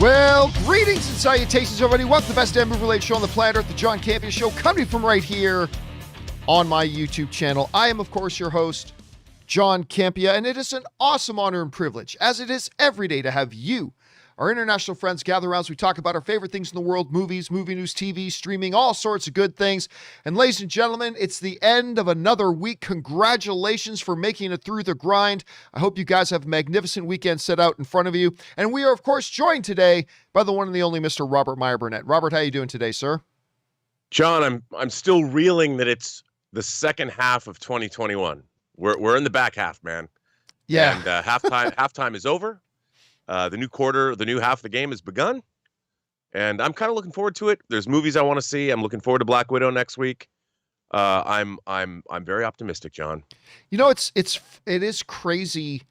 Well, greetings and salutations, everybody. Welcome to the best damn movie-related show on the planet Earth, the John Campea Show, coming from right here on my YouTube channel. I am, of course, your host, John Campea, and it is an awesome honor and privilege, as it is every day, to have you, our international friends, gather around as we talk about our favorite things in the world: movies, movie news, TV, streaming, all sorts of good things. And ladies and gentlemen, it's the end of another week. Congratulations for making it through the grind. I hope you guys have a magnificent weekend set out in front of you. And we are, of course, joined today by the one and the only Mr. Robert Meyer Burnett. Robert, how are you doing today, sir? John, I'm still reeling that it's the second half of 2021. We're in the back half, man. Yeah. And halftime is over. The new quarter, the new half of the game has begun, and I'm kind of looking forward to it. There's movies I want to see. I'm looking forward to Black Widow next week. I'm very optimistic, John. You know, it is crazy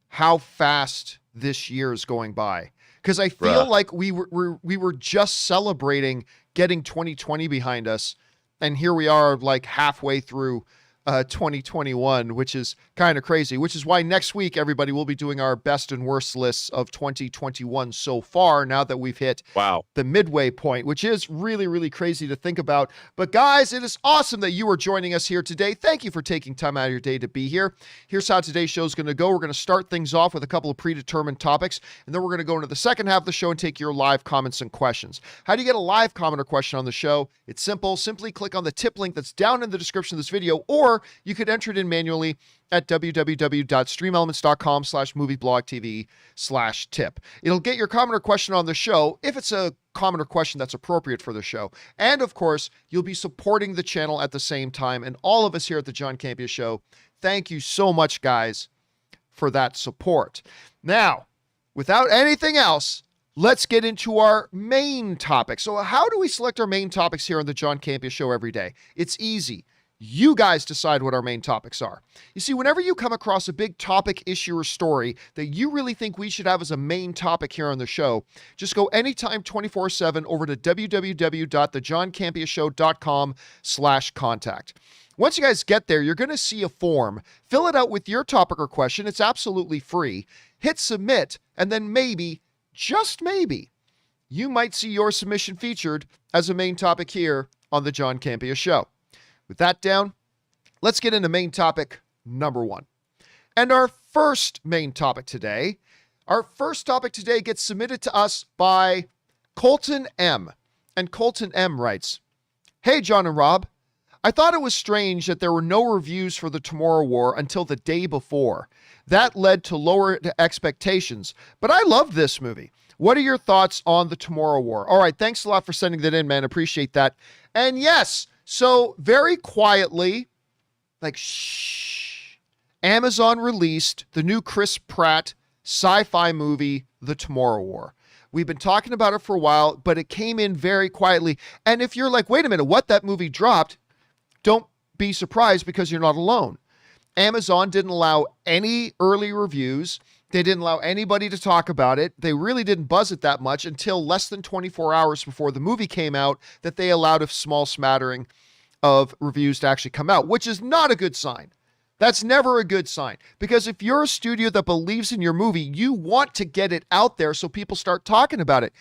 how fast this year is going by, because I feel like we were just celebrating getting 2020 behind us, and here we are, like halfway through 2021, which is kind of crazy, which is why next week, everybody, will be doing our best and worst lists of 2021 so far, now that we've hit the midway point, which is really, really crazy to think about. But guys, it is awesome that you are joining us here today. Thank you for taking time out of your day to be here. Here's how today's show is going to go. We're going to start things off with a couple of predetermined topics, and then we're going to go into the second half of the show and take your live comments and questions. How do you get a live comment or question on the show? It's simple. Simply click on the tip link that's down in the description of this video, or you could enter it in manually at www.streamelements.com/movieblogtv/tip. It'll get your comment or question on the show if it's a comment or question that's appropriate for the show. And of course, you'll be supporting the channel at the same time. And all of us here at the John Campea Show, thank you so much, guys, for that support. Now, without anything else, let's get into our main topic. So how do we select our main topics here on the John Campea Show every day? It's easy. You guys decide what our main topics are. You see, whenever you come across a big topic, issue, or story that you really think we should have as a main topic here on the show, just go anytime 24/7 over to www.thejohncampeashow.com/contact. Once you guys get there, you're going to see a form. Fill it out with your topic or question. It's absolutely free. Hit submit, and then maybe, just maybe, you might see your submission featured as a main topic here on the John Campea Show. With that down, let's get into main topic number one. And our first topic today gets submitted to us by Colton M. And Colton M writes, "Hey, John and Rob, I thought it was strange that there were no reviews for The Tomorrow War until the day before. That led to lower expectations, but I loved this movie. What are your thoughts on The Tomorrow War?" All right, thanks a lot for sending that in, man. Appreciate that. And yes, so very quietly, Amazon released the new Chris Pratt sci-fi movie, The Tomorrow War. We've been talking about it for a while, but it came in very quietly. And if you're like, wait a minute, what, that movie dropped? Don't be surprised, because you're not alone. Amazon didn't allow any early reviews. They didn't allow anybody to talk about it. They really didn't buzz it that much until less than 24 hours before the movie came out, that they allowed a small smattering of reviews to actually come out, which is not a good sign. That's never a good sign, because if you're a studio that believes in your movie, you want to get it out there so people start talking about it.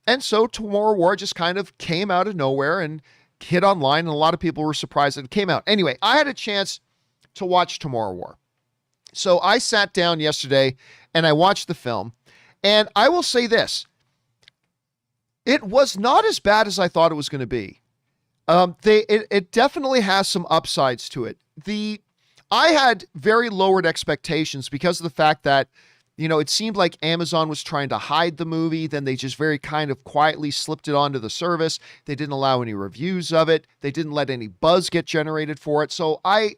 And so Tomorrow War just kind of came out of nowhere and hit online, and a lot of people were surprised that it came out. Anyway, I had a chance to watch Tomorrow War. So I sat down yesterday and I watched the film, and I will say this: it was not as bad as I thought it was going to be. It definitely has some upsides to it. I had very lowered expectations because of the fact that, you know, it seemed like Amazon was trying to hide the movie. Then they just very kind of quietly slipped it onto the service. They didn't allow any reviews of it. They didn't let any buzz get generated for it. So I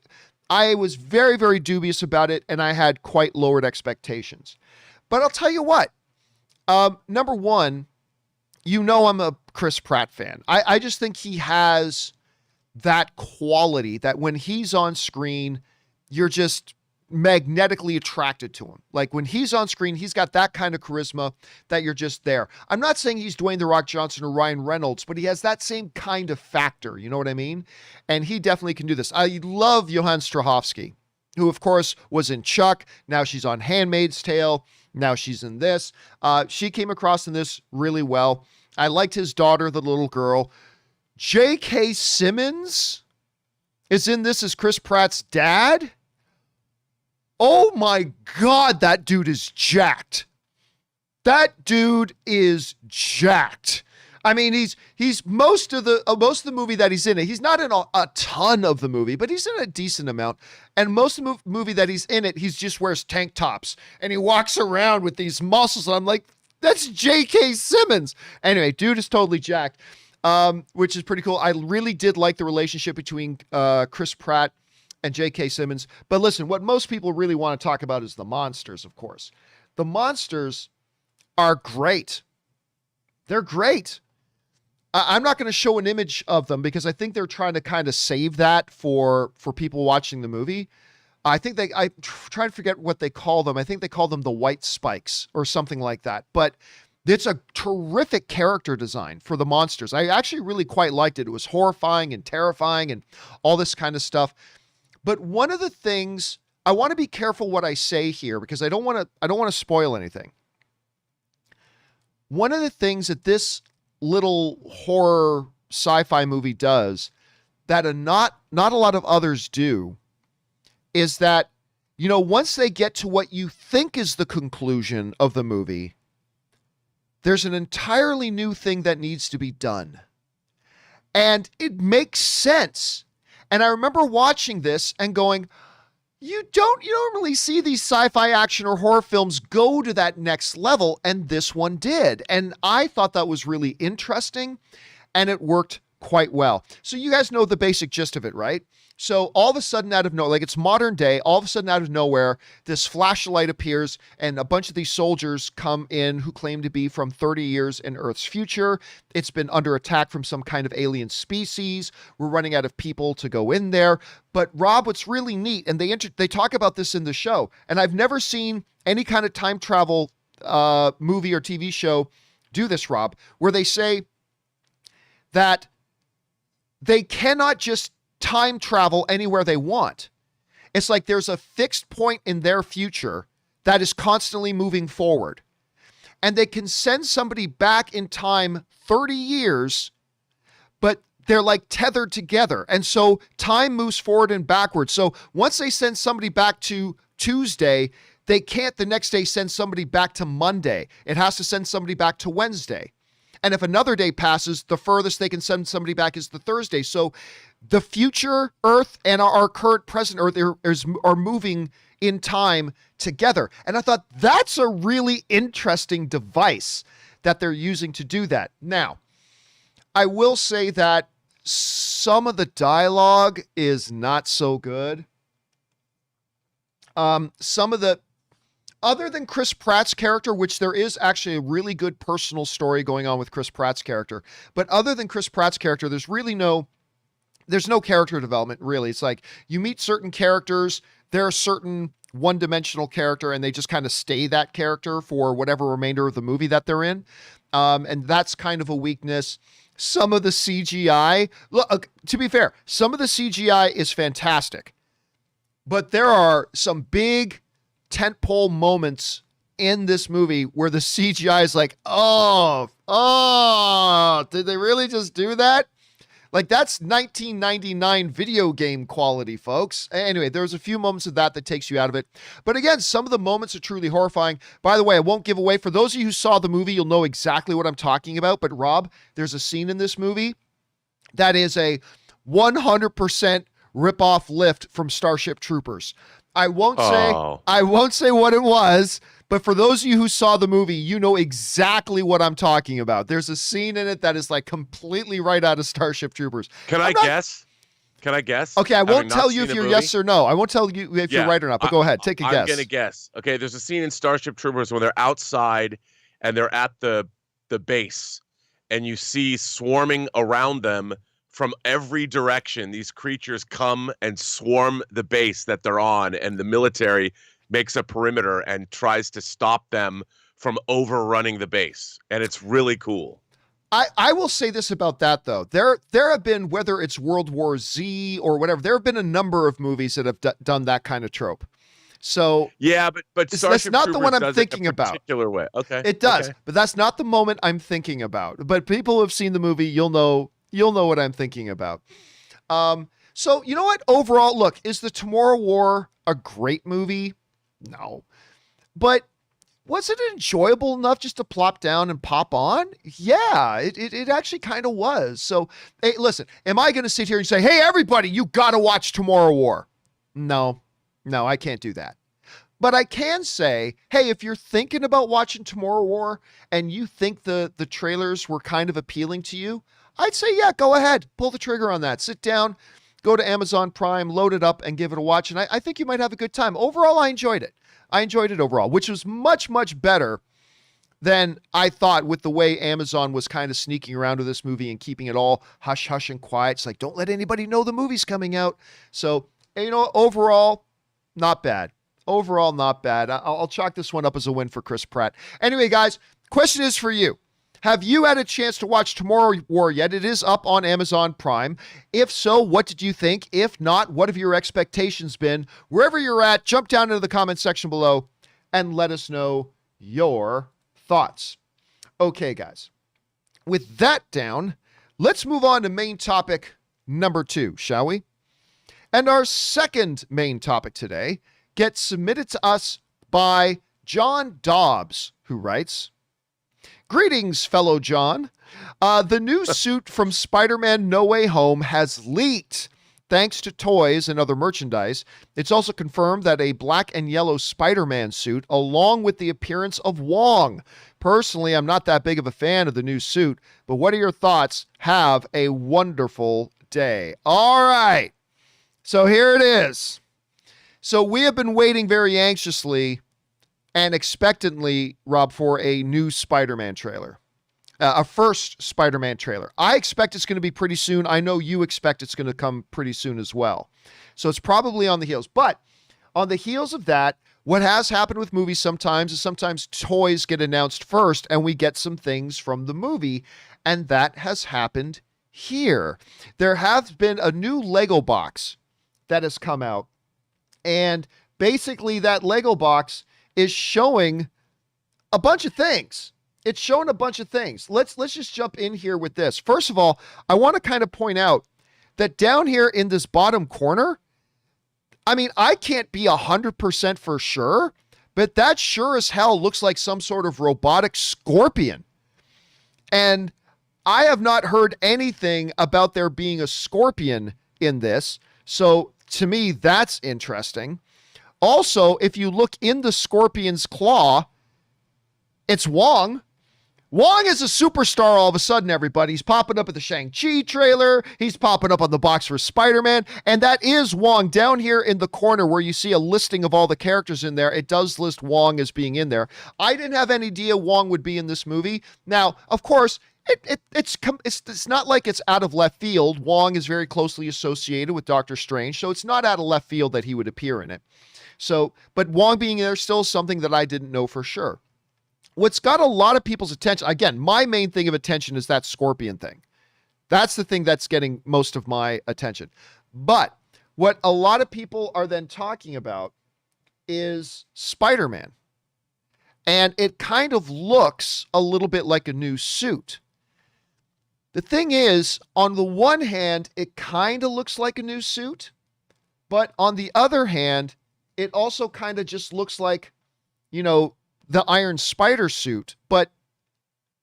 was very, very dubious about it, and I had quite lowered expectations. But I'll tell you what, number one, you know I'm a Chris Pratt fan. I just think he has that quality that when he's on screen, you're just magnetically attracted to him. Like when he's on screen, he's got that kind of charisma that you're just there. I'm not saying he's Dwayne "The Rock" Johnson or Ryan Reynolds, but he has that same kind of factor. You know what I mean? And he definitely can do this. I love Johann Strahovski, who of course was in Chuck. Now she's on Handmaid's Tale. Now she's in this. She came across in this really well. I liked his daughter, the little girl. J.K. Simmons is in this as Chris Pratt's dad. Oh my God, that dude is jacked. That dude is jacked. I mean, he's most of the movie that he's in it. He's not in a ton of the movie, but he's in a decent amount. And most of the movie that he's in it, he just wears tank tops and he walks around with these muscles. And I'm like, that's J.K. Simmons. Anyway, dude is totally jacked, which is pretty cool. I really did like the relationship between Chris Pratt and J.K. Simmons. But listen, what most people really want to talk about is the monsters, of course. The monsters are great. They're great. I'm not going to show an image of them because I think they're trying to kind of save that for people watching the movie. I'm trying to forget what they call them. I think they call them the white spikes or something like that. But it's a terrific character design for the monsters. I actually really quite liked it. It was horrifying and terrifying and all this kind of stuff. But one of the things, I want to be careful what I say here because I don't want to spoil anything. One of the things that this little horror sci-fi movie does that not a lot of others do is that, once they get to what you think is the conclusion of the movie, there's an entirely new thing that needs to be done. And it makes sense. And I remember watching this and going, you don't normally see these sci-fi action or horror films go to that next level, and this one did. And I thought that was really interesting, and it worked quite well. So you guys know the basic gist of it, right? So all of a sudden out of nowhere, like it's modern day, all of a sudden out of nowhere, this flashlight appears and a bunch of these soldiers come in who claim to be from 30 years in Earth's future. It's been under attack from some kind of alien species. We're running out of people to go in there. But Rob, what's really neat, and they talk about this in the show, and I've never seen any kind of time travel movie or TV show do this, Rob, where they say that they cannot just time travel anywhere they want. It's like there's a fixed point in their future that is constantly moving forward. And they can send somebody back in time 30 years, but they're like tethered together. And so time moves forward and backwards. So once they send somebody back to Tuesday, they can't the next day send somebody back to Monday. It has to send somebody back to Wednesday. And if another day passes, the furthest they can send somebody back is the Thursday. So the future Earth and our current present Earth are moving in time together. And I thought that's a really interesting device that they're using to do that. Now, I will say that some of the dialogue is not so good. Other than Chris Pratt's character, which there is actually a really good personal story going on with Chris Pratt's character, but other than Chris Pratt's character, there's no character development, really. It's like you meet certain characters, they're a certain one-dimensional character, and they just kind of stay that character for whatever remainder of the movie that they're in. And that's kind of a weakness. Some of the CGI, look, to be fair, some of the CGI is fantastic, but there are some big tentpole moments in this movie where the CGI is like, oh, did they really just do that? Like, that's 1999 video game quality, folks. Anyway, there's a few moments of that takes you out of it. But again, some of the moments are truly horrifying. By the way, I won't give away. For those of you who saw the movie, you'll know exactly what I'm talking about. But Rob, there's a scene in this movie that is a 100% rip-off lift from Starship Troopers. I won't say what it was, but for those of you who saw the movie, you know exactly what I'm talking about. There's a scene in it that is like completely right out of Starship Troopers. Can I guess? Okay, I won't tell you if you're yes or no. I won't tell you if you're right or not, but go ahead. Take a guess. I'm going to guess. Okay, there's a scene in Starship Troopers where they're outside and they're at the base, and you see swarming around them from every direction, these creatures come and swarm the base that they're on, and the military makes a perimeter and tries to stop them from overrunning the base. And it's really cool. I will say this about that, though. There have been, whether it's World War Z or whatever, there have been a number of movies that have done that kind of trope. So Yeah, but that's Starship not the Troopers one I'm does thinking it a about. particular way. Okay. It does, Okay. but that's not the moment I'm thinking about. But people who have seen the movie, you'll know what I'm thinking about. So you know what? Overall, look, is the Tomorrow War a great movie? No. But was it enjoyable enough just to plop down and pop on? Yeah, it actually kind of was. So, hey, listen, am I going to sit here and say, hey, everybody, you got to watch Tomorrow War? No, I can't do that. But I can say, hey, if you're thinking about watching Tomorrow War and you think the trailers were kind of appealing to you, I'd say, yeah, go ahead. Pull the trigger on that. Sit down, go to Amazon Prime, load it up, and give it a watch. And I think you might have a good time. Overall, I enjoyed it. I enjoyed it overall, which was much, much better than I thought with the way Amazon was kind of sneaking around with this movie and keeping it all hush, hush, and quiet. It's like, don't let anybody know the movie's coming out. So, overall, not bad. Overall, not bad. I'll chalk this one up as a win for Chris Pratt. Anyway, guys, question is for you. Have you had a chance to watch Tomorrow War yet? It is up on Amazon Prime. If so, what did you think? If not, what have your expectations been? Wherever you're at, jump down into the comment section below and let us know your thoughts. Okay, guys. With that down, let's move on to main topic number 2, shall we? And our second main topic today gets submitted to us by John Dobbs, who writes, greetings, fellow John. The new suit from Spider-Man No Way Home has leaked. Thanks to toys and other merchandise, it's also confirmed that a black and yellow Spider-Man suit, along with the appearance of Wong. Personally, I'm not that big of a fan of the new suit, but what are your thoughts? Have a wonderful day. All right. So here it is. So we have been waiting very anxiously and expectantly, Rob, for a new Spider-Man trailer, a first Spider-Man trailer. I expect it's going to be pretty soon. I know you expect it's going to come pretty soon as well. So it's probably on the heels. But on the heels of that, what has happened with movies sometimes is sometimes toys get announced first and we get some things from the movie. And that has happened here. There has been a new Lego box that has come out. And basically that Lego box is showing a bunch of things. It's showing a bunch of things. Let's just jump in here with this. First of all, I want to kind of point out that down here in this bottom corner, I mean, I can't be 100% for sure, but that sure as hell looks like some sort of robotic scorpion. And I have not heard anything about there being a scorpion in this. So to me, that's interesting. Also, if you look in the scorpion's claw, it's Wong. Wong is a superstar all of a sudden, everybody. He's popping up at the Shang-Chi trailer. He's popping up on the box for Spider-Man. And that is Wong down here in the corner where you see a listing of all the characters in there. It does list Wong as being in there. I didn't have any idea Wong would be in this movie. Now, of course, it's not like it's out of left field. Wong is very closely associated with Doctor Strange, so it's not out of left field that he would appear in it. So, but Wong being there still is something that I didn't know for sure. What's got a lot of people's attention, again, my main thing of attention is that scorpion thing. That's the thing that's getting most of my attention. But what a lot of people are then talking about is Spider-Man. And it kind of looks a little bit like a new suit. The thing is, on the one hand, it kind of looks like a new suit. But on the other hand, it also kind of just looks like, the Iron Spider suit, but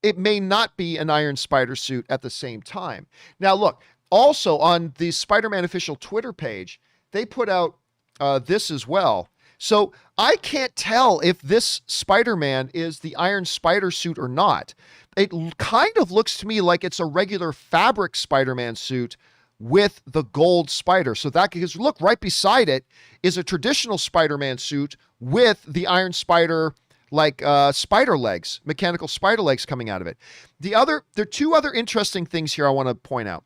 it may not be an Iron Spider suit at the same time. Now, look, also on the Spider-Man official Twitter page, they put out this as well. So I can't tell if this Spider-Man is the Iron Spider suit or not. It kind of looks to me like it's a regular fabric Spider-Man suit with the gold spider. So that, because look, right beside it is a traditional Spider-Man suit with the Iron Spider spider legs, mechanical spider legs coming out of it. There are two other interesting things here I want to point out.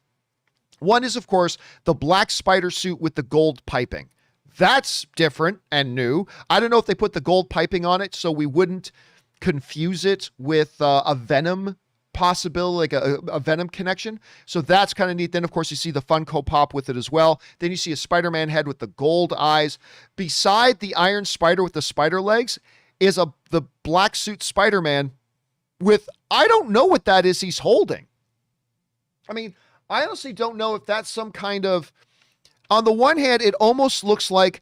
One is, of course, the black spider suit with the gold piping. That's different and new. I don't know if they put the gold piping on it so we wouldn't confuse it with a Venom possibility, like a Venom connection. So that's kind of neat. Then, of course, you see the Funko Pop with it as well. Then you see a Spider-Man head with the gold eyes. Beside the Iron Spider with the spider legs is the black suit Spider-Man with, I don't know what that is he's holding. I mean, I honestly don't know if that's some kind of, on the one hand, it almost looks like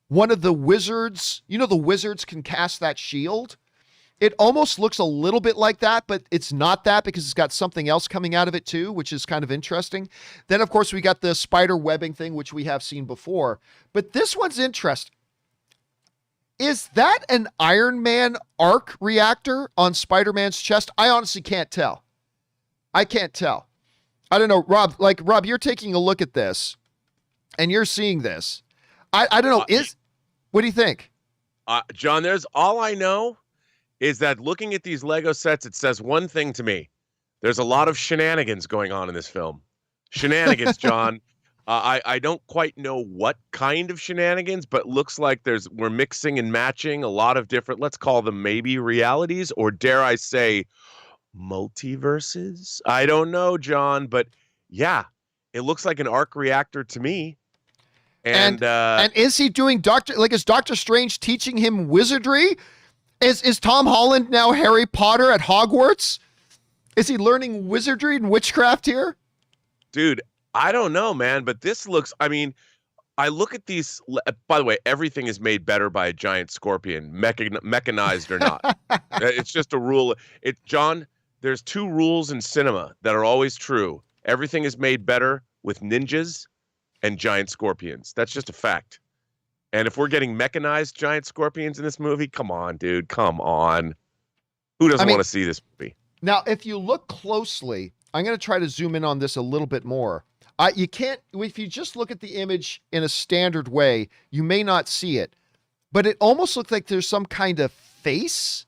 one of the wizards, you know, the wizards can cast that shield. It almost looks a little bit like that, but it's not that because it's got something else coming out of it too, which is kind of interesting. Then, of course, we got the spider webbing thing, which we have seen before. But this one's interesting. Is that an Iron Man arc reactor on Spider-Man's chest? I honestly can't tell. I can't tell. I don't know, Rob, you're taking a look at this and you're seeing this. I don't know. What do you think? John, there's all I know is that looking at these Lego sets, it says one thing to me. There's a lot of shenanigans going on in this film. Shenanigans, John. I don't quite know what kind of shenanigans, but looks like we're mixing and matching a lot of different, let's call them maybe realities, or dare I say multiverses? I don't know, John, but yeah, it looks like an arc reactor to me. And is he doing is Doctor Strange teaching him wizardry? Is Tom Holland now Harry Potter at Hogwarts? Is he learning wizardry and witchcraft here? Dude, I don't know, man, but this looks, I mean, I look at these, by the way, everything is made better by a giant scorpion, mechanized or not. It's just a rule. John, there's two rules in cinema that are always true. Everything is made better with ninjas and giant scorpions. That's just a fact. And if we're getting mechanized giant scorpions in this movie, come on, dude, come on. Who doesn't want to see this movie? Now, if you look closely, I'm going to try to zoom in on this a little bit more. You can't, if you just look at the image in a standard way, you may not see it, but it almost looks like there's some kind of face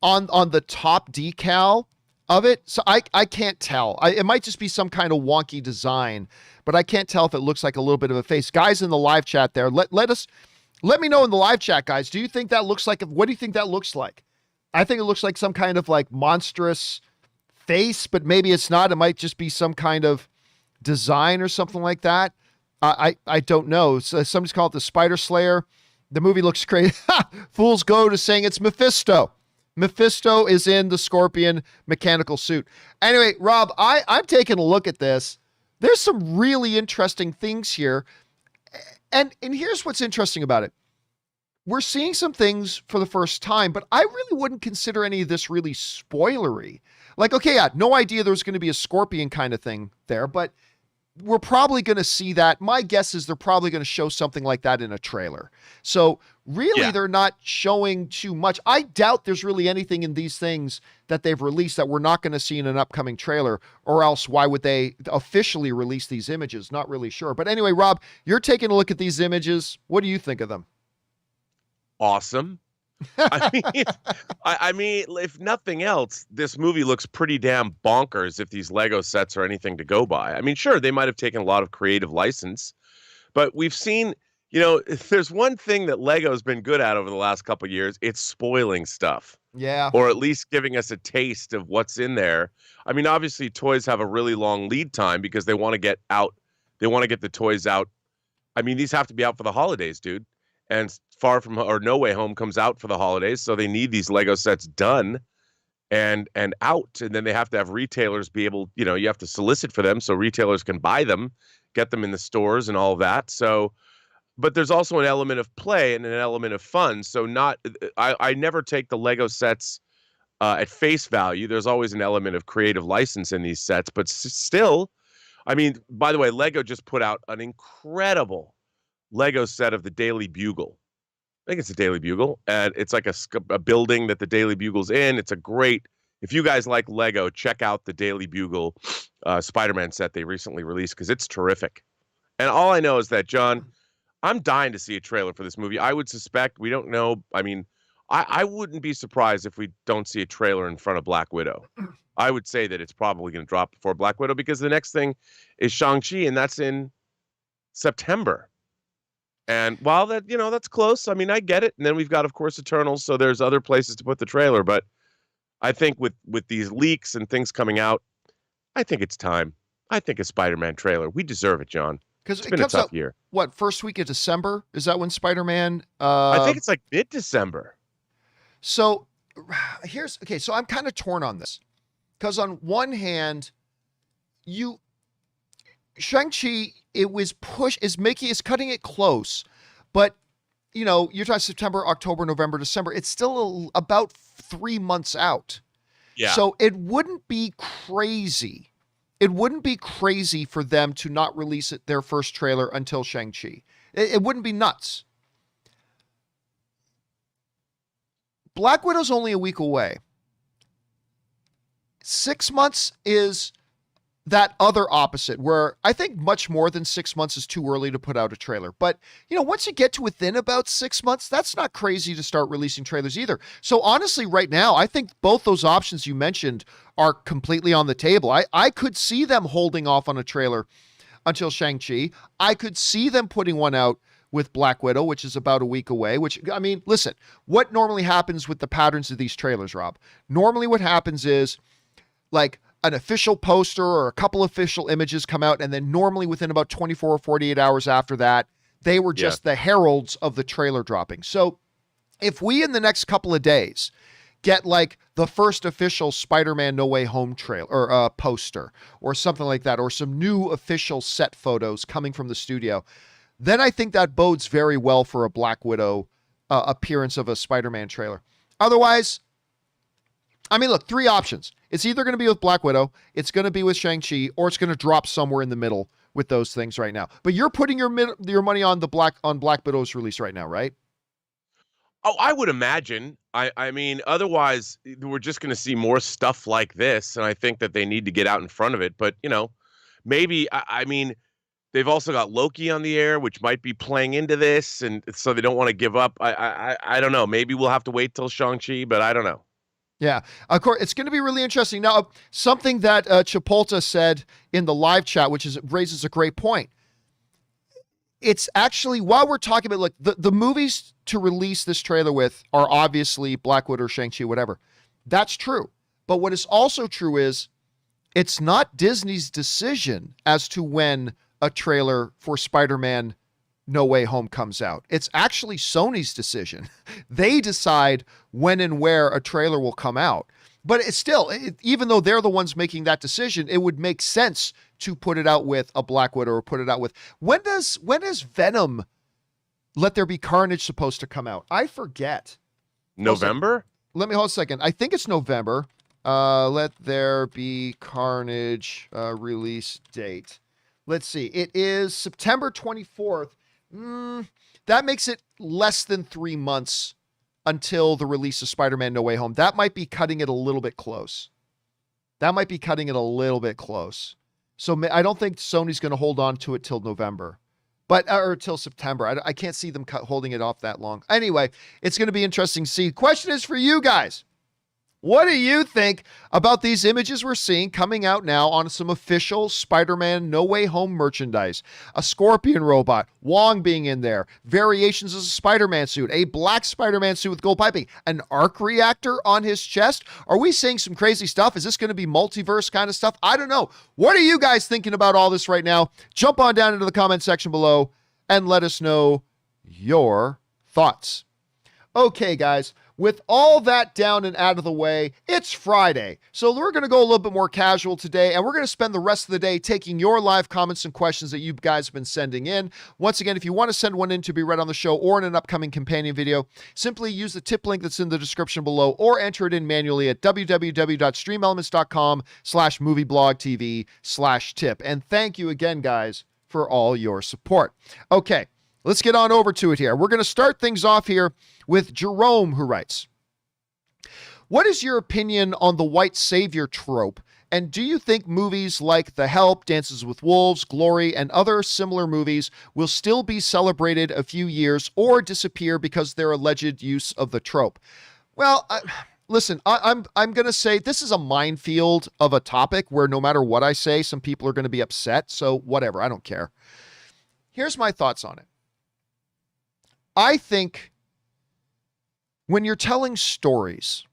on the top decal of it. So I can't tell. It might just be some kind of wonky design, but I can't tell if it looks like a little bit of a face. Guys in the live chat there, let me know in the live chat, guys. Do you think that looks like, what do you think that looks like? I think it looks like some kind of like monstrous face, but maybe it's not. It might just be some kind of design or something like that. I don't know. So somebody's called it the Spider Slayer. The movie looks crazy. Fools go to saying it's Mephisto. Mephisto is in the Scorpion mechanical suit. Anyway, Rob, I'm taking a look at this. There's some really interesting things here. And here's what's interesting about it. We're seeing some things for the first time, but I really wouldn't consider any of this really spoilery. Like, okay, yeah, no idea there was going to be a scorpion kind of thing there, but we're probably going to see that. My guess is they're probably going to show something like that in a trailer. So really, they're not showing too much. I doubt there's really anything in these things that they've released that we're not going to see in an upcoming trailer, or else why would they officially release these images? Not really sure. But anyway, Rob, you're taking a look at these images. What do you think of them? Awesome. I mean, if nothing else, this movie looks pretty damn bonkers if these Lego sets are anything to go by. I mean, sure, they might have taken a lot of creative license, but we've seen, if there's one thing that Lego's been good at over the last couple of years, it's spoiling stuff. Yeah. Or at least giving us a taste of what's in there. I mean, obviously, toys have a really long lead time because they want to get out. They want to get the toys out. I mean, these have to be out for the holidays, dude. And Far From or No Way Home comes out for the holidays, so they need these Lego sets done and out, and then they have to have retailers be able, you have to solicit for them so retailers can buy them, get them in the stores and all of that. So, but there's also an element of play and an element of fun. So I never take the Lego sets at face value. There's always an element of creative license in these sets, but still, I mean, by the way, Lego just put out an incredible Lego set of the Daily Bugle. I think it's the Daily Bugle, and it's like a building that the Daily Bugle's in. It's a great, if you guys like Lego, check out the Daily Bugle Spider-Man set they recently released because it's terrific. And all I know is that, John, I'm dying to see a trailer for this movie. I would suspect, we don't know, I mean, I wouldn't be surprised if we don't see a trailer in front of Black Widow. I would say that it's probably going to drop before Black Widow because the next thing is Shang-Chi, and that's in September. And while that, that's close, I mean, I get it. And then we've got, of course, Eternals. So there's other places to put the trailer. But I think with these leaks and things coming out, I think it's time. I think a Spider-Man trailer. We deserve it, John. Because It's it been a comes tough out, year. what, first week of December? Is that when Spider-Man? I think it's like mid-December. So so I'm kind of torn on this. Because on one hand, Shang-Chi, is cutting it close, but you're talking September, October, November, December. It's still about 3 months out. Yeah. So it wouldn't be crazy. It wouldn't be crazy for them to not release their first trailer until Shang-Chi. It wouldn't be nuts. Black Widow's only a week away. 6 months is that other opposite, where I think much more than 6 months is too early to put out a trailer. But, once you get to within about 6 months, that's not crazy to start releasing trailers either. So honestly, right now, I think both those options you mentioned are completely on the table. I could see them holding off on a trailer until Shang-Chi. I could see them putting one out with Black Widow, which is about a week away, listen, what normally happens with the patterns of these trailers, Rob? Normally what happens is, like, an official poster or a couple official images come out, and then normally within about 24 or 48 hours after that, they were just the heralds of the trailer dropping. So if we in the next couple of days get like the first official Spider-Man No Way Home trailer or poster or something like that, or some new official set photos coming from the studio, then I think that bodes very well for a Black Widow appearance of a Spider-Man trailer. Otherwise, look, 3 options. It's either going to be with Black Widow, it's going to be with Shang-Chi, or it's going to drop somewhere in the middle with those things right now. But you're putting your money on Black Widow's release right now, right? Oh, I would imagine. I mean, otherwise, we're just going to see more stuff like this, and I think that they need to get out in front of it. But, maybe, I mean, they've also got Loki on the air, which might be playing into this, and so they don't want to give up. I don't know. Maybe we'll have to wait till Shang-Chi, but I don't know. Yeah, of course, it's going to be really interesting. Now, something that Chipotle said in the live chat, which raises a great point. It's actually, while we're talking about, like, the movies to release this trailer with are obviously Black Widow, Shang-Chi, whatever. That's true. But what is also true is it's not Disney's decision as to when a trailer for Spider-Man No Way Home comes out. It's actually Sony's decision. They decide when and where a trailer will come out. But it's still, even though they're the ones making that decision, it would make sense to put it out with a Black Widow or put it out with... When is Venom Let There Be Carnage supposed to come out? I forget. November? Hold a second. I think it's November. Let There Be Carnage release date. Let's see. It is September 24th. That makes it less than 3 months until the release of Spider-Man No Way Home. That might be cutting it a little bit close. So I don't think Sony's going to hold on to it till November, or till September. I can't see them holding it off that long. Anyway, it's going to be interesting to see. Question is for you guys. What do you think about these images we're seeing coming out now on some official Spider-Man No Way Home merchandise? A Scorpion robot, Wong being in there, variations of a Spider-Man suit, a black Spider-Man suit with gold piping, an arc reactor on his chest. Are we seeing some crazy stuff? Is this going to be multiverse kind of stuff? I don't know. What are you guys thinking about all this right now? Jump on down into the comment section below and let us know your thoughts. Okay, guys. With all that down and out of the way, it's Friday. So we're going to go a little bit more casual today, and we're going to spend the rest of the day taking your live comments and questions that you guys have been sending in. Once again, if you want to send one in to be read on the show or in an upcoming companion video, simply use the tip link that's in the description below or enter it in manually at www.streamelements.com/movieblogtv/tip. And thank you again, guys, for all your support. Okay. Let's get on over to it here. We're going to start things off here with Jerome, who writes, what is your opinion on the white savior trope? And do you think movies like The Help, Dances with Wolves, Glory, and other similar movies will still be celebrated a few years or disappear because their alleged use of the trope? Well, listen, I'm going to say this is a minefield of a topic where no matter what I say, some people are going to be upset. So whatever, I don't care. Here's my thoughts on it. I think when you're telling stories,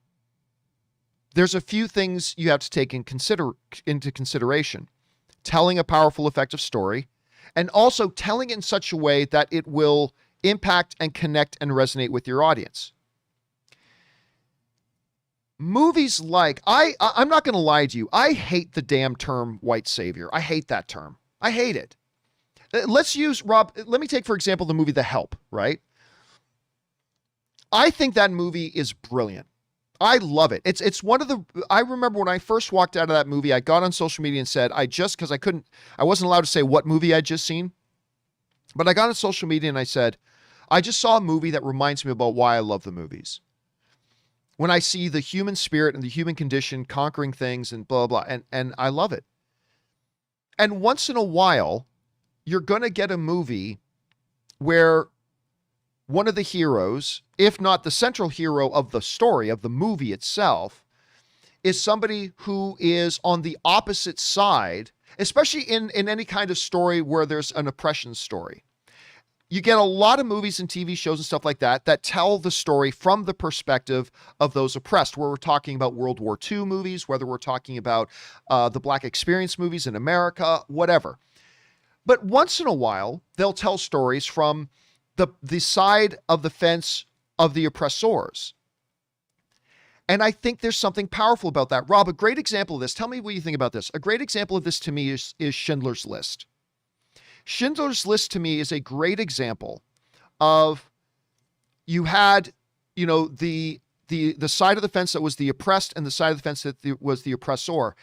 there's a few things you have to take into consideration. Telling a powerful, effective story, and also telling it in such a way that it will impact and connect and resonate with your audience. Movies like, I'm not going to lie to you, I hate the damn term white savior. I hate that term. I hate it. Let's use, Rob, let me take, for example, the movie The Help, right? I think that movie is brilliant. I love it. It's one of the, I remember when I first walked out of that movie, I got on social media and said, because I wasn't allowed to say what movie I'd just seen, but I got on social media and I said, I just saw a movie that reminds me about why I love the movies. When I see the human spirit and the human condition conquering things and blah, blah, and I love it. And once in a while, you're going to get a movie where one of the heroes, if not the central hero of the story, of the movie itself, is somebody who is on the opposite side, especially in any kind of story where there's an oppression story. You get a lot of movies and TV shows and stuff like that that tell the story from the perspective of those oppressed, where we're talking about World War II movies, whether we're talking about the Black experience movies in America, whatever. But once in a while, they'll tell stories from the side of the fence of the oppressors. And I think there's something powerful about that. Rob, a great example of this, tell me what you think about this. A great example of this to me is Schindler's List. Schindler's List to me is a great example of, you had, the side of the fence that was the oppressed and the side of the fence that was the oppressor.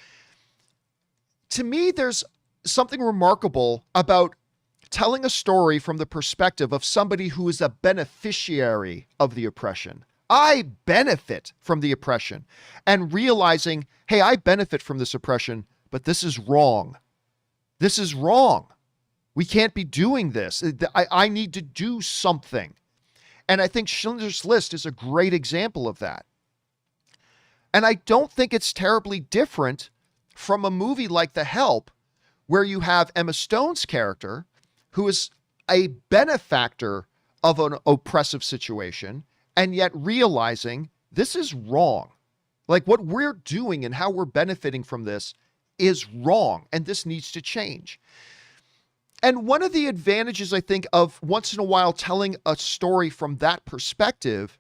To me, there's something remarkable about telling a story from the perspective of somebody who is a beneficiary of the oppression. I benefit from the oppression, and realizing, hey, I benefit from this oppression, but this is wrong. This is wrong. We can't be doing this. I need to do something. And I think Schindler's List is a great example of that. And I don't think it's terribly different from a movie like The Help, where you have Emma Stone's character, who is a benefactor of an oppressive situation, and yet realizing this is wrong. Like, what we're doing and how we're benefiting from this is wrong, and this needs to change. And one of the advantages, I think, of once in a while telling a story from that perspective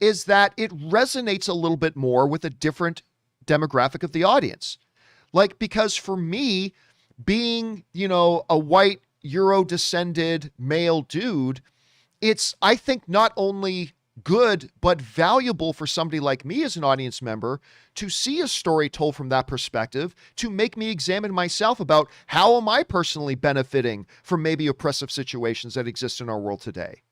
is that it resonates a little bit more with a different demographic of the audience. Like, because for me, being, a white Euro-descended male dude, it's, I think, not only good, but valuable for somebody like me as an audience member to see a story told from that perspective, to make me examine myself about how am I personally benefiting from maybe oppressive situations that exist in our world today.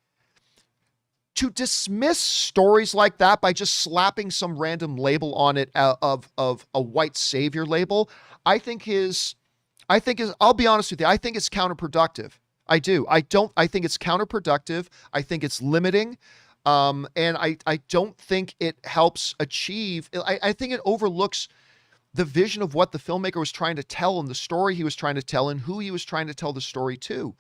To dismiss stories like that by just slapping some random label on it of a white savior label, I think is, I'll be honest with you, I think it's counterproductive. I do. I think it's counterproductive. I think it's limiting. And I don't think it helps achieve, I think it overlooks the vision of what the filmmaker was trying to tell and the story he was trying to tell and who he was trying to tell the story to.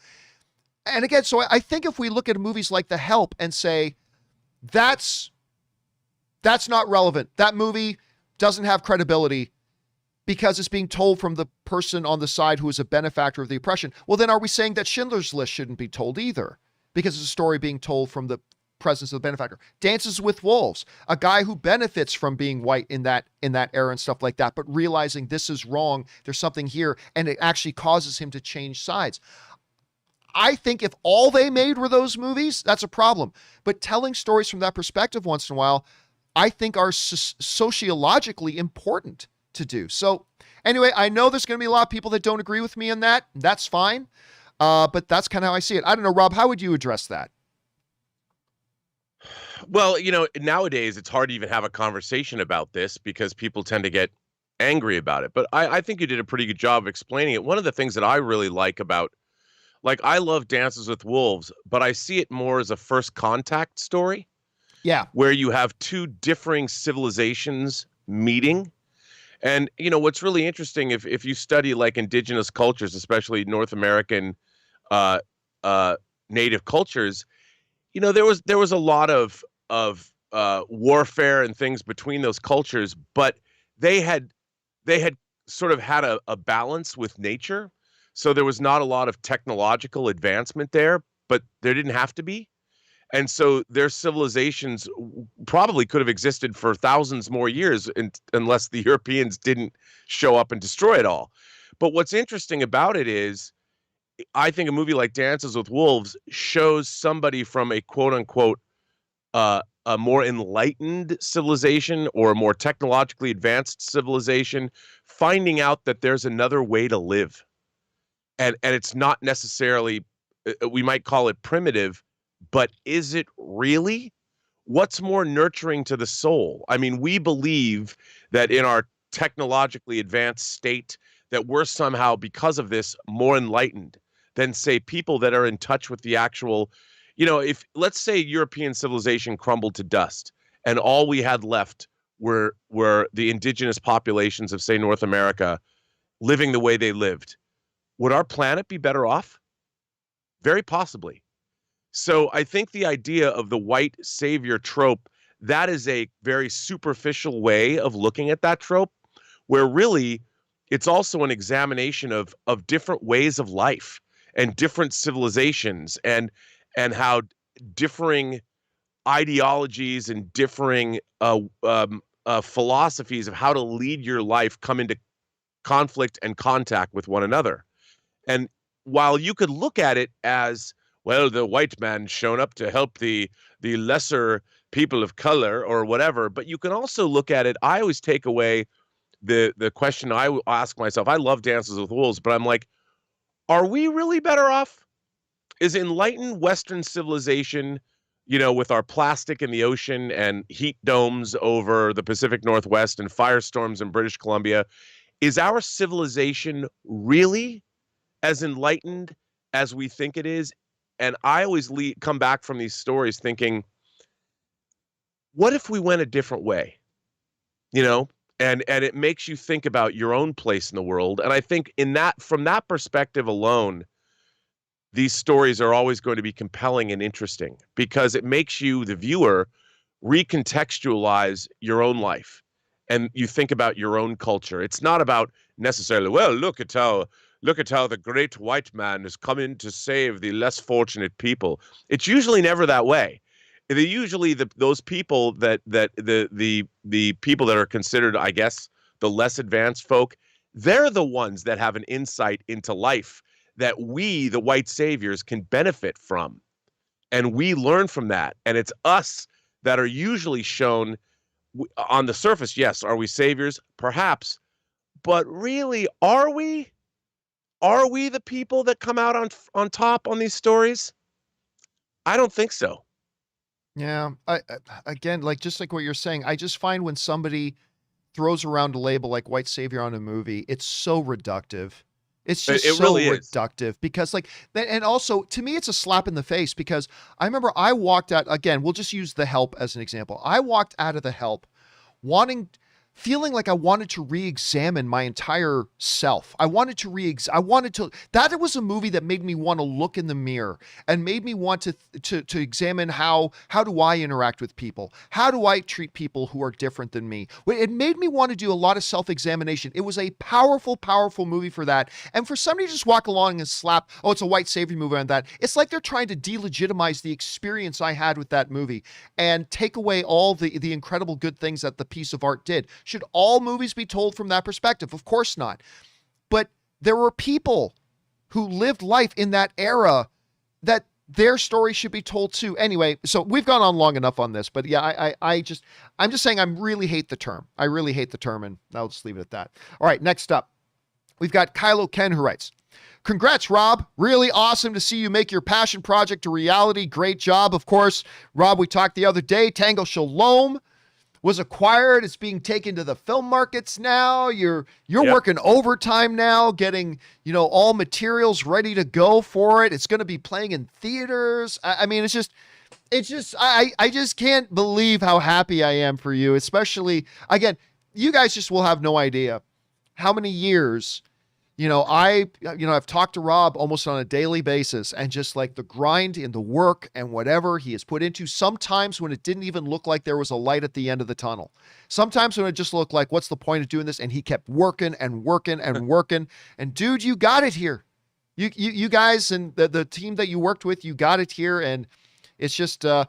And again, so I think if we look at movies like The Help and say, that's not relevant, that movie doesn't have credibility because it's being told from the person on the side who is a benefactor of the oppression, well, then are we saying that Schindler's List shouldn't be told either? Because it's a story being told from the presence of the benefactor. Dances with Wolves, a guy who benefits from being white in that era and stuff like that, but realizing this is wrong, there's something here, and it actually causes him to change sides. I think if all they made were those movies, that's a problem. But telling stories from that perspective once in a while, I think are sociologically important to do. So anyway, I know there's going to be a lot of people that don't agree with me on that. That's fine. But that's kind of how I see it. I don't know, Rob, how would you address that? Well, nowadays it's hard to even have a conversation about this because people tend to get angry about it. But I think you did a pretty good job of explaining it. One of the things that I really like about, I love Dances with Wolves, but I see it more as a first contact story. Yeah. Where you have two differing civilizations meeting. And, what's really interesting, if you study indigenous cultures, especially North American native cultures, there was a lot of warfare and things between those cultures, but they had sort of had a balance with nature. So there was not a lot of technological advancement there, but there didn't have to be. And so their civilizations probably could have existed for thousands more years unless the Europeans didn't show up and destroy it all. But what's interesting about it is, I think a movie like Dances with Wolves shows somebody from a quote unquote a more enlightened civilization or a more technologically advanced civilization finding out that there's another way to live. And it's not necessarily, we might call it primitive, but is it really? What's more nurturing to the soul? I mean, we believe that in our technologically advanced state that we're somehow, because of this, more enlightened than, say, people that are in touch with the actual, if, let's say, European civilization crumbled to dust and all we had left were the indigenous populations of, say, North America living the way they lived. Would our planet be better off? Very possibly. So I think the idea of the white savior trope, that is a very superficial way of looking at that trope, where really it's also an examination of different ways of life and different civilizations and how differing ideologies and differing philosophies of how to lead your life come into conflict and contact with one another. And while you could look at it as, well, the white man shown up to help the lesser people of color or whatever, but you can also look at it. I always take away the question I ask myself. I love Dances with Wolves, but I'm like, are we really better off? Is enlightened Western civilization, with our plastic in the ocean and heat domes over the Pacific Northwest and firestorms in British Columbia, is our civilization really as enlightened as we think it is? And I always come back from these stories thinking, what if we went a different way? And it makes you think about your own place in the world. And I think from that perspective alone, these stories are always going to be compelling and interesting because it makes you, the viewer, recontextualize your own life. And you think about your own culture. It's not about necessarily, well, look at how the great white man has come in to save the less fortunate people. It's usually never that way. They usually those people that the people that are considered, I guess, the less advanced folk, they're the ones that have an insight into life that we, the white saviors, can benefit from. And we learn from that. And it's us that are usually shown on the surface. Yes, are we saviors? Perhaps. But really, are we? Are we the people that come out on top on these stories? I don't think so. Yeah. Again, just like what you're saying, I just find when somebody throws around a label like white savior on a movie, it's so reductive. It's just so really reductive because and also to me, it's a slap in the face because I remember I walked out, again, we'll just use The Help as an example. I walked out of The Help feeling like I wanted to re-examine my entire self. That was a movie that made me want to look in the mirror and made me want to examine how do I interact with people? How do I treat people who are different than me? It made me want to do a lot of self-examination. It was a powerful, powerful movie for that. And for somebody to just walk along and slap, oh, it's a white savior movie on that. It's like they're trying to delegitimize the experience I had with that movie and take away all the incredible good things that the piece of art did. Should all movies be told from that perspective? Of course not. But there were people who lived life in that era that their story should be told too. Anyway, so we've gone on long enough on this, but yeah, I'm just saying I really hate the term. I really hate the term, and I'll just leave it at that. All right, next up, we've got Kylo Ken who writes, congrats, Rob. Really awesome to see you make your passion project a reality. Great job. Of course, Rob, we talked the other day, Tango Shalom was acquired. It's being taken to the film markets now. You're working overtime now, getting, all materials ready to go for it. It's going to be playing in theaters. I mean, I just can't believe how happy I am for you, especially, again, you guys just will have no idea how many years I've talked to Rob almost on a daily basis, and just like the grind in the work and whatever he has put into, sometimes when it didn't even look like there was a light at the end of the tunnel, sometimes when it just looked like, what's the point of doing this? And he kept working and working and working. And dude, you got it here. You guys and the team that you worked with, you got it here. And it's just, how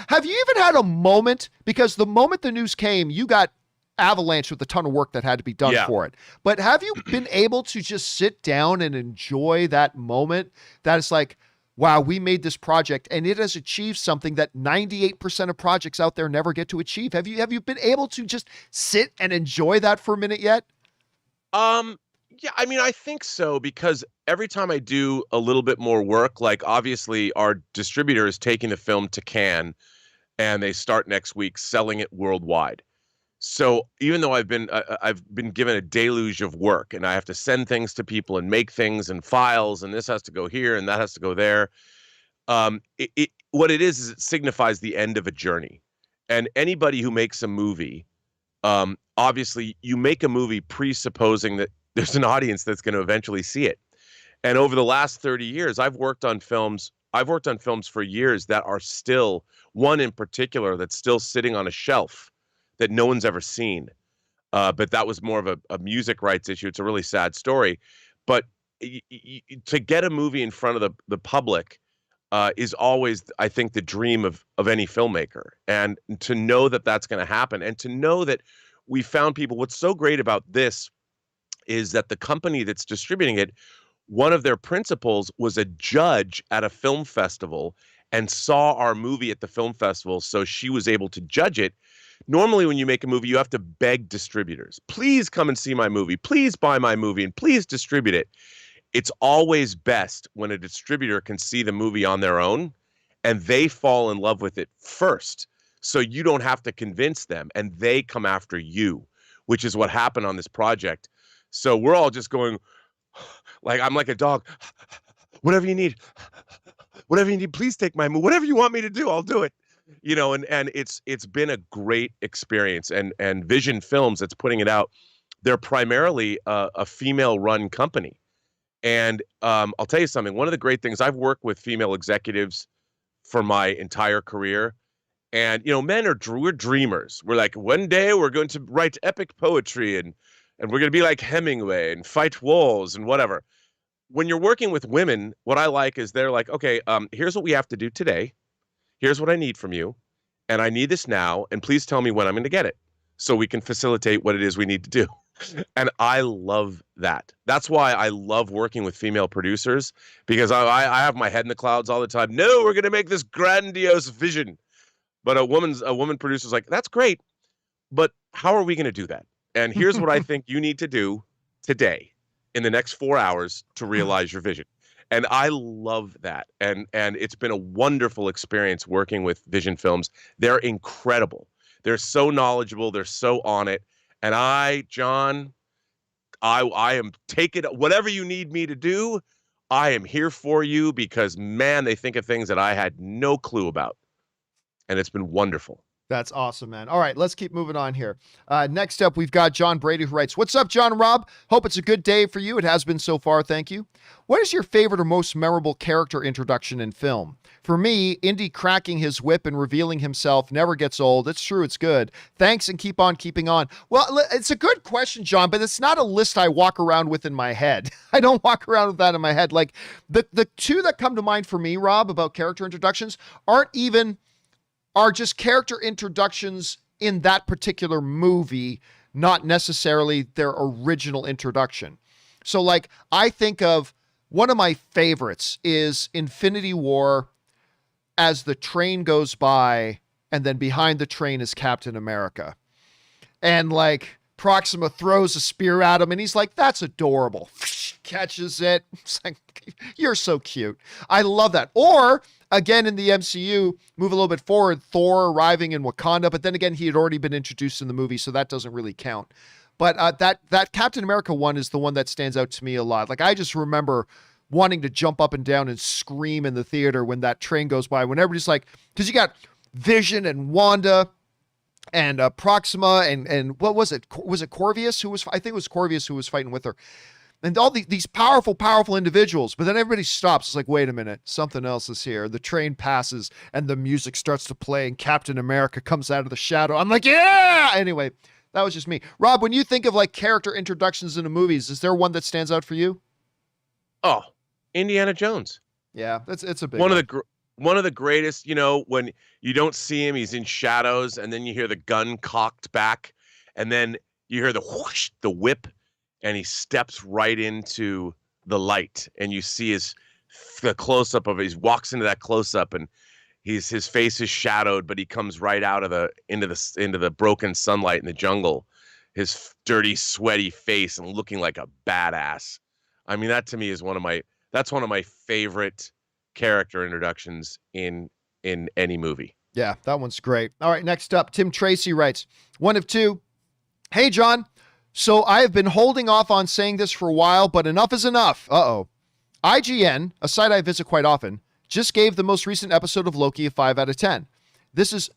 have you even had a moment? Because the moment the news came, you got avalanche with a ton of work that had to be done for it. But have you been able to just sit down and enjoy that moment? That it's like, wow, we made this project and it has achieved something that 98% of projects out there never get to achieve. Have you been able to just sit and enjoy that for a minute yet? Yeah, I mean, I think so, because every time I do a little bit more work, like obviously our distributor is taking the film to Cannes and they start next week selling it worldwide. So even though I've been given a deluge of work and I have to send things to people and make things and files, and this has to go here and that has to go there. What it is it signifies the end of a journey. And anybody who makes a movie, obviously you make a movie presupposing that there's an audience that's going to eventually see it. And over the last 30 years, I've worked on films for years that are still, one in particular that's still sitting on a shelf that no one's ever seen. But that was more of a music rights issue. It's a really sad story. But to get a movie in front of the public is always, I think, the dream of any filmmaker. And to know that that's going to happen, and to know that we found people. What's so great about this is that the company that's distributing it, one of their principals was a judge at a film festival and saw our movie at the film festival, so she was able to judge it. Normally, when you make a movie, you have to beg distributors, please come and see my movie, please buy my movie, and please distribute it. It's always best when a distributor can see the movie on their own and they fall in love with it first. So you don't have to convince them and they come after you, which is what happened on this project. So we're all just going, like, I'm like a dog, whatever you need, please take my movie, whatever you want me to do, I'll do it. And it's been a great experience. And Vision Films that's putting it out, they're primarily a female-run company. And I'll tell you something. One of the great things, I've worked with female executives for my entire career. And, men we're dreamers. We're like, one day we're going to write epic poetry and we're going to be like Hemingway and fight wolves and whatever. When you're working with women, what I like is they're like, okay, here's what we have to do today. Here's what I need from you. And I need this now. And please tell me when I'm going to get it so we can facilitate what it is we need to do. And I love that. That's why I love working with female producers, because I have my head in the clouds all the time. No, we're going to make this grandiose vision. But a woman producer's like, that's great, but how are we going to do that? And here's what I think you need to do today in the next 4 hours to realize your vision. And I love that. And it's been a wonderful experience working with Vision Films. They're incredible. They're so knowledgeable. They're so on it. And John, I am taking whatever you need me to do. I am here for you, because, man, they think of things that I had no clue about. And it's been wonderful. That's awesome, man. All right, let's keep moving on here. Next up, we've got John Brady, who writes, "What's up, John and Rob? Hope it's a good day for you. It has been so far, thank you. What is your favorite or most memorable character introduction in film? For me, Indy cracking his whip and revealing himself never gets old. It's true, it's good. Thanks, and keep on keeping on." Well, it's a good question, John, but it's not a list I walk around with in my head. I don't walk around with that in my head. Like, the two that come to mind for me, Rob, about character introductions are just character introductions in that particular movie, not necessarily their original introduction. So, like, I think of one of my favorites is Infinity War, as the train goes by and then behind the train is Captain America. And, like, Proxima throws a spear at him and he's like, that's adorable. Catches it. It's like, you're so cute. I love that. Or, again, in the MCU, move a little bit forward, Thor arriving in Wakanda, but then again, he had already been introduced in the movie, so that doesn't really count. But that Captain America one is the one that stands out to me a lot. Like, I just remember wanting to jump up and down and scream in the theater when that train goes by, when everybody's like, because you got Vision and Wanda and Proxima and what was it? Was it Corvius who was, I think it was Corvius who was fighting with her. and all these powerful individuals, but then everybody stops. It's like, wait a minute, something else is here. The train passes and the music starts to play and Captain America comes out of the shadow. I'm like, yeah! Anyway, that was just me. Rob, when you think of like character introductions into movies, is there one that stands out for you? Oh, Indiana Jones. Yeah, it's a big one. One of the greatest, when you don't see him, he's in shadows, and then you hear the gun cocked back, and then you hear the whoosh, the whip, and he steps right into the light, and you see the close up of it. He walks into that close up, and his face is shadowed, but he comes right out of into the broken sunlight in the jungle, his dirty, sweaty face, and looking like a badass. I mean, that to me is one of my favorite character introductions in any movie. Yeah, that one's great. All right, next up, Tim Tracy writes, one of two. Hey, John. So I have been holding off on saying this for a while, but enough is enough. IGN, a site I visit quite often, just gave the most recent episode of Loki a 5 out of 10. This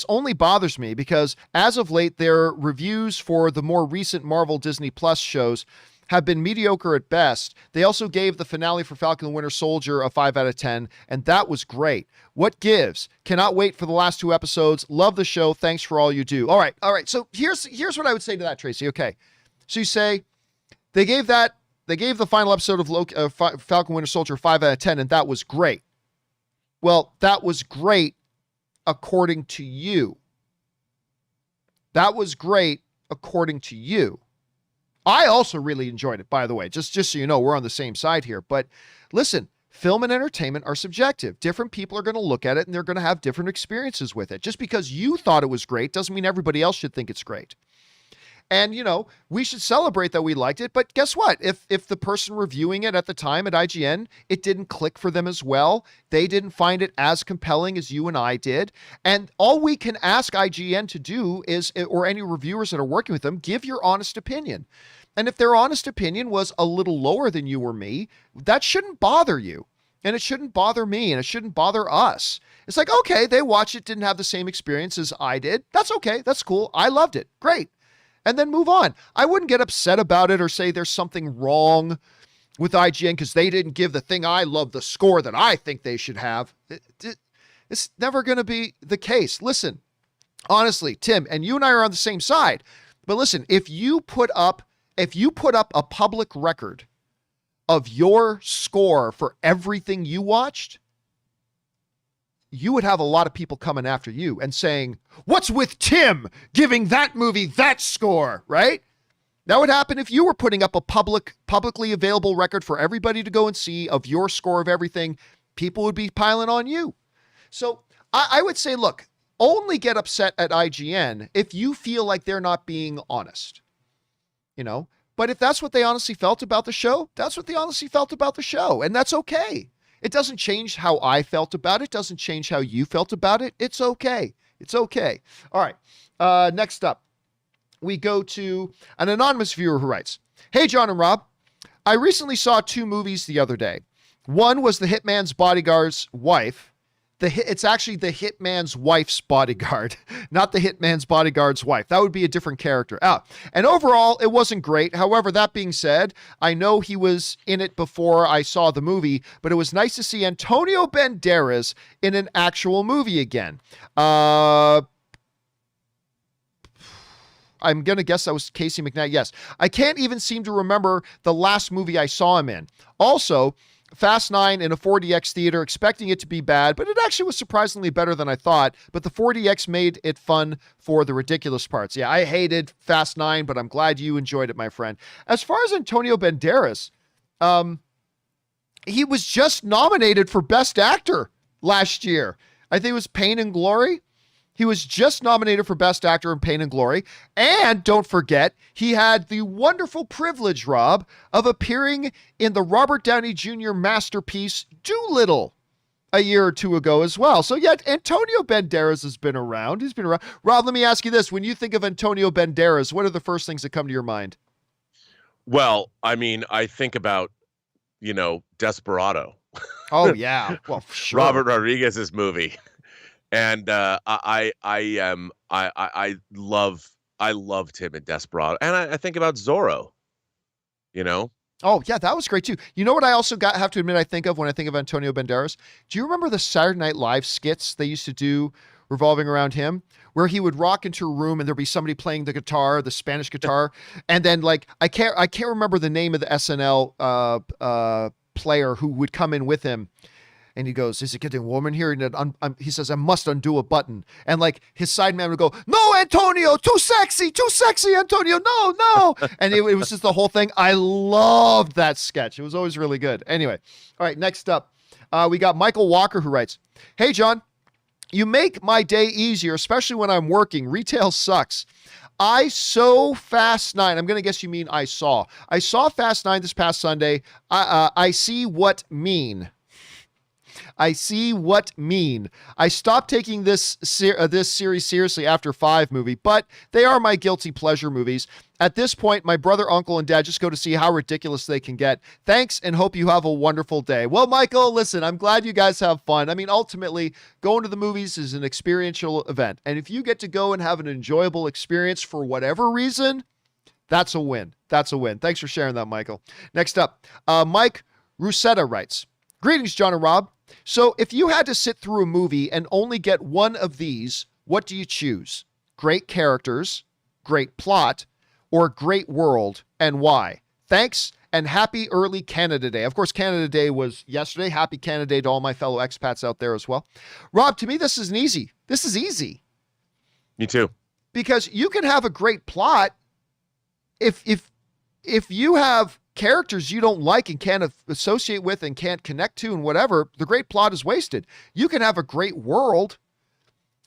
only bothers me because as of late, their reviews for the more recent Marvel Disney Plus shows have been mediocre at best. They also gave the finale for Falcon and the Winter Soldier a 5 out of 10, and that was great. What gives? Cannot wait for the last 2 episodes. Love the show. Thanks for all you do. All right. So here's what I would say to that, Tracy. Okay. So you say they gave the final episode of Falcon and Winter Soldier 5 out of 10, and that was great. Well, that was great according to you. That was great according to you. I also really enjoyed it, by the way, just so you know, we're on the same side here. But listen, film and entertainment are subjective. Different people are going to look at it and they're going to have different experiences with it. Just because you thought it was great doesn't mean everybody else should think it's great. And, we should celebrate that we liked it. But guess what? If the person reviewing it at the time at IGN, it didn't click for them as well, they didn't find it as compelling as you and I did. And all we can ask IGN to do is, or any reviewers that are working with them, give your honest opinion. And if their honest opinion was a little lower than you or me, that shouldn't bother you. And it shouldn't bother me, and it shouldn't bother us. It's like, okay, they watched it, didn't have the same experience as I did. That's okay. That's cool. I loved it. Great. And then move on. I wouldn't get upset about it or say there's something wrong with IGN because they didn't give the thing I love the score that I think they should have. It's never going to be the case. Listen, honestly, Tim, and you and I are on the same side. But listen, if you put up a public record of your score for everything you watched, you would have a lot of people coming after you and saying, what's with Tim giving that movie that score, right? That would happen if you were putting up a publicly available record for everybody to go and see of your score of everything. People would be piling on you. So I would say, look, only get upset at IGN if you feel like they're not being honest, But if that's what they honestly felt about the show, that's what they honestly felt about the show. And that's okay. It doesn't change how I felt about it. Doesn't change how you felt about it. It's okay. It's okay. All right. Next up, we go to an anonymous viewer who writes, hey, John and Rob, I recently saw 2 movies the other day. One was The Hitman's Bodyguard's Wife. It's actually The Hitman's Wife's Bodyguard, not The Hitman's Bodyguard's Wife. That would be a different character. And overall, it wasn't great. However, that being said, I know he was in it before I saw the movie, but it was nice to see Antonio Banderas in an actual movie again. I'm going to guess that was Casey McKnight. Yes. I can't even seem to remember the last movie I saw him in. Also, Fast 9 in a 4DX theater, expecting it to be bad, but it actually was surprisingly better than I thought. But the 4DX made it fun for the ridiculous parts. Yeah, I hated Fast 9, but I'm glad you enjoyed it, my friend. As far as Antonio Banderas, he was just nominated for Best Actor last year. I think it was Pain and Glory. He was just nominated for Best Actor in Pain and Glory. And don't forget, he had the wonderful privilege, Rob, of appearing in the Robert Downey Jr. masterpiece, Doolittle, a year or 2 ago as well. So yet Antonio Banderas has been around. He's been around. Rob, let me ask you this. When you think of Antonio Banderas, what are the first things that come to your mind? Well, I mean, I think about, Desperado. Oh, yeah. Well, sure. Robert Rodriguez's movie. And I loved him in Desperado, and I think about Zorro. Oh, yeah, that was great too. You know what I also have to admit I think of when I think of Antonio Banderas? Do you remember the Saturday Night Live skits they used to do revolving around him? Where he would rock into a room and there'd be somebody playing the guitar, the Spanish guitar, and then like I can't remember the name of the SNL player who would come in with him. And he goes, "Is it getting warm in here?" And he says, "I must undo a button." And like his sideman would go, "No, Antonio, too sexy, Antonio, no." And it was just the whole thing. I loved that sketch. It was always really good. Anyway, all right, next up, we got Michael Walker who writes, "Hey, John, you make my day easier, especially when I'm working. Retail sucks. I saw Fast 9. I'm going to guess you mean I saw. I saw Fast 9 this past Sunday. I see what mean. I see what mean. I stopped taking this series seriously after 5 movie, but they are my guilty pleasure movies. At this point, my brother, uncle, and dad just go to see how ridiculous they can get. Thanks, and hope you have a wonderful day." Well, Michael, listen, I'm glad you guys have fun. I mean, ultimately, going to the movies is an experiential event, and if you get to go and have an enjoyable experience for whatever reason, that's a win. That's a win. Thanks for sharing that, Michael. Next up, Mike Rusetta writes, "Greetings, John and Rob. So if you had to sit through a movie and only get one of these, what do you choose? Great characters, great plot, or great world, and why? Thanks, and happy early Canada Day." Of course, Canada Day was yesterday. Happy Canada Day to all my fellow expats out there as well. Rob, to me, this is easy. This is easy. Me too. Because you can have a great plot if you have characters you don't like and can't associate with and can't connect to and whatever, the great plot is wasted. You can have a great world,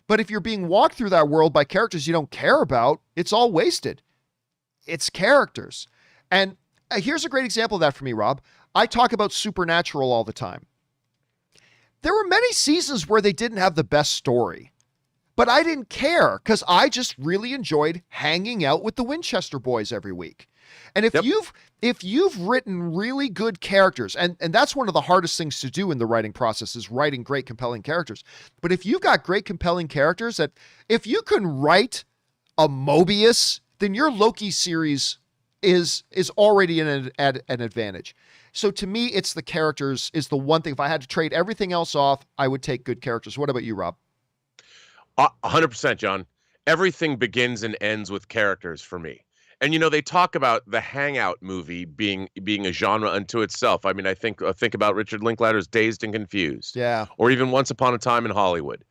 but if you're being walked through that world by characters you don't care about, it's all wasted. It's characters. And here's a great example of that for me, Rob. I talk about Supernatural all the time. There were many seasons where they didn't have the best story, but I didn't care because I just really enjoyed hanging out with the Winchester boys every week. And if you've written really good characters, and that's one of the hardest things to do in the writing process is writing great, compelling characters. But if you've got great, compelling characters, that if you can write a Mobius, then your Loki series is already an advantage. So to me, it's the characters is the one thing. If I had to trade everything else off, I would take good characters. What about you, Rob? 100%, John. Everything begins and ends with characters for me. And they talk about the Hangout movie being a genre unto itself. I mean, I think about Richard Linklater's Dazed and Confused, yeah, or even Once Upon a Time in Hollywood,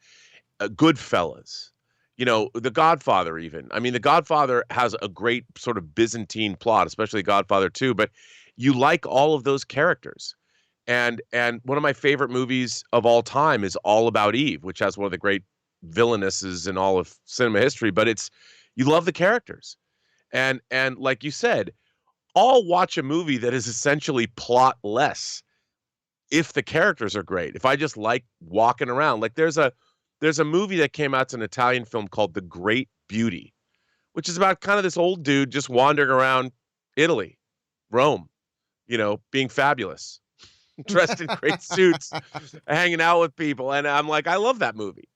Goodfellas, The Godfather. Even I mean, The Godfather has a great sort of Byzantine plot, especially Godfather 2. But you like all of those characters, and one of my favorite movies of all time is All About Eve, which has one of the great villainesses in all of cinema history. But you love the characters. And like you said, I'll watch a movie that is essentially plotless if the characters are great. If I just like walking around, like there's a movie that came out, it's an Italian film called The Great Beauty, which is about kind of this old dude just wandering around Italy, Rome, being fabulous, dressed in great suits, hanging out with people. And I'm like, I love that movie,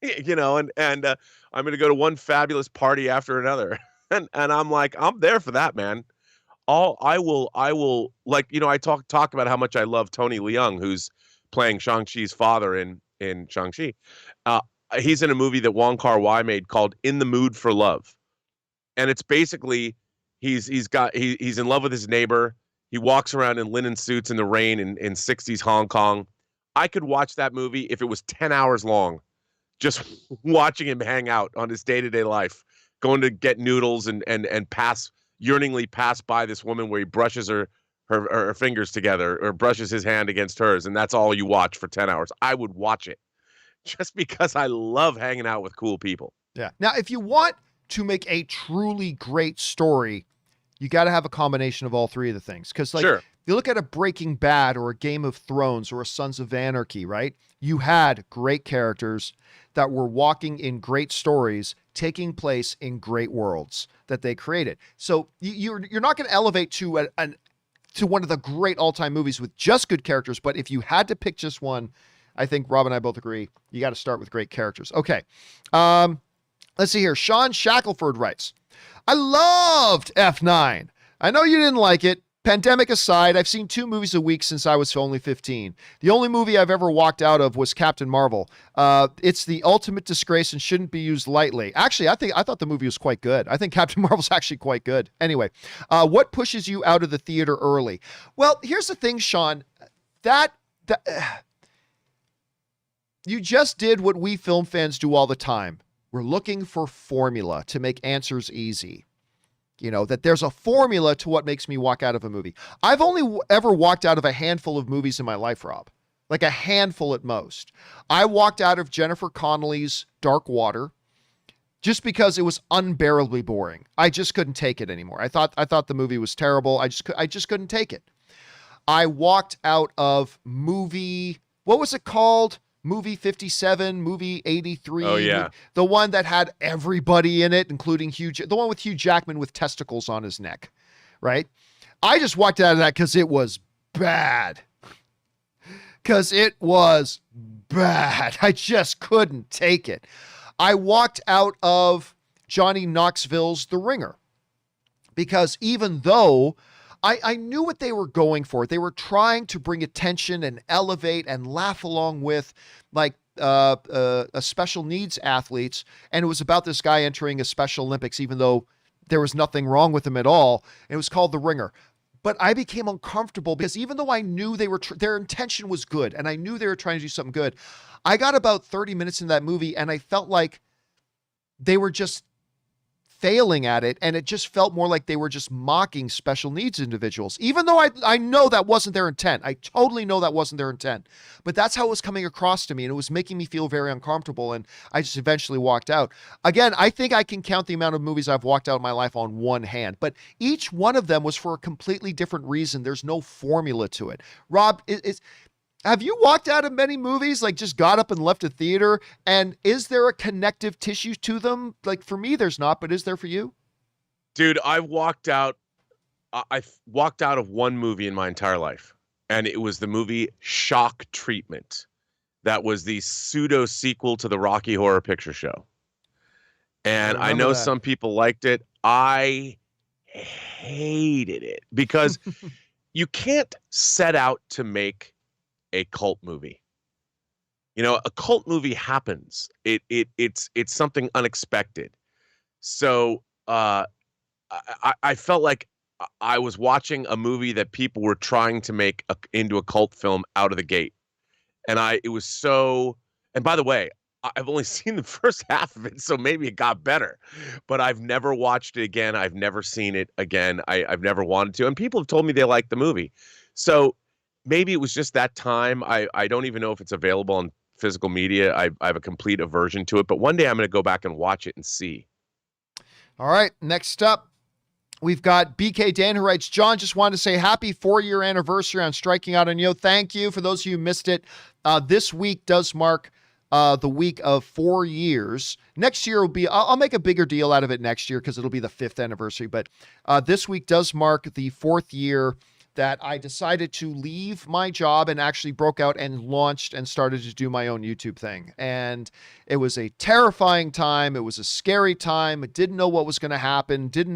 and I'm going to go to one fabulous party after another. And I'm like, I'm there for that, man. I will like, I talk about how much I love Tony Leung, who's playing Shang-Chi's father in Shang-Chi. He's in a movie that Wong Kar-wai made called In the Mood for Love. And it's basically he's in love with his neighbor. He walks around in linen suits in the rain in 60s Hong Kong. I could watch that movie if it was 10 hours long, just watching him hang out on his day-to-day life, going to get noodles and yearningly pass by this woman where he brushes her fingers together or brushes his hand against hers, and that's all you watch for 10 hours. I would watch it just because I love hanging out with cool people. Yeah. Now, if you want to make a truly great story, you got to have a combination of all three of the things. Because sure. If you look at a Breaking Bad or a Game of Thrones or a Sons of Anarchy, right? You had great characters that were walking in great stories, taking place in great worlds that they created. So you're not going to elevate to one of the great all-time movies with just good characters, but if you had to pick just one, I think Rob and I both agree, you got to start with great characters. Okay. Let's see here. Sean Shackelford writes, "I loved F9. I know you didn't like it, Pandemic aside, I've seen 2 movies a week since I was only 15. The only movie I've ever walked out of was Captain Marvel. It's the ultimate disgrace and shouldn't be used lightly. Actually, I thought the movie was quite good. I think Captain Marvel's actually quite good. Anyway, what pushes you out of the theater early? Well, here's the thing, Sean. You just did what we film fans do all the time. We're looking for formula to make answers easy. You know, that there's a formula to what makes me walk out of a movie. I've only ever walked out of a handful of movies in my life, Rob. Like a handful at most. I walked out of Jennifer Connelly's Dark Water just because it was unbearably boring. I just couldn't take it anymore. I thought the movie was terrible. I just couldn't take it. I walked out of what was it called? Movie 57, movie 83. Oh, yeah. The one that had everybody in it, including the one with Hugh Jackman with testicles on his neck, right? I just walked out of that because it was bad. I just couldn't take it. I walked out of Johnny Knoxville's The Ringer because even though I knew what they were going for. They were trying to bring attention and elevate and laugh along with like special needs athletes. And it was about this guy entering a Special Olympics, even though there was nothing wrong with him at all. And it was called The Ringer. But I became uncomfortable because even though I knew their intention was good and I knew they were trying to do something good, I got about 30 minutes in that movie and I felt like they were just failing at it, and it just felt more like they were just mocking special needs individuals, even though I know that wasn't their intent. I totally know that wasn't their intent, but that's how it was coming across to me, and it was making me feel very uncomfortable, and I just eventually walked out. Again, I think I can count the amount of movies I've walked out in my life on one hand, but each one of them was for a completely different reason. There's no formula to it. Rob, have you walked out of many movies, like just got up and left a theater? And is there a connective tissue to them? Like for me, there's not, but is there for you? Dude, I walked out of one movie in my entire life, and it was the movie Shock Treatment. That was the pseudo sequel to the Rocky Horror Picture Show. And I know some people liked it. I hated it because you can't set out to make a cult movie. You know, a cult movie happens. It's something unexpected. So I felt like I was watching a movie that people were trying to make into a cult film out of the gate. And it was so, and by the way, I've only seen the first half of it, so maybe it got better, but I've never watched it again. I've never seen it again. I've never wanted to. And people have told me they like the movie. So maybe it was just that time. I don't even know if it's available on physical media. I have a complete aversion to it, but one day I'm going to go back and watch it and see. All right. Next up, we've got BK Dan who writes, John, just wanted to say happy 4-year anniversary on Striking Out on You. Thank you. For those of you who missed it, this week does mark the week of 4 years. Next year will be, I'll make a bigger deal out of it next year because it'll be the 5th anniversary. But this week does mark the 4th year that I decided to leave my job and actually broke out and launched and started to do my own YouTube thing. And it was a terrifying time. It was a scary time. I didn't know what was going to happen. Didn't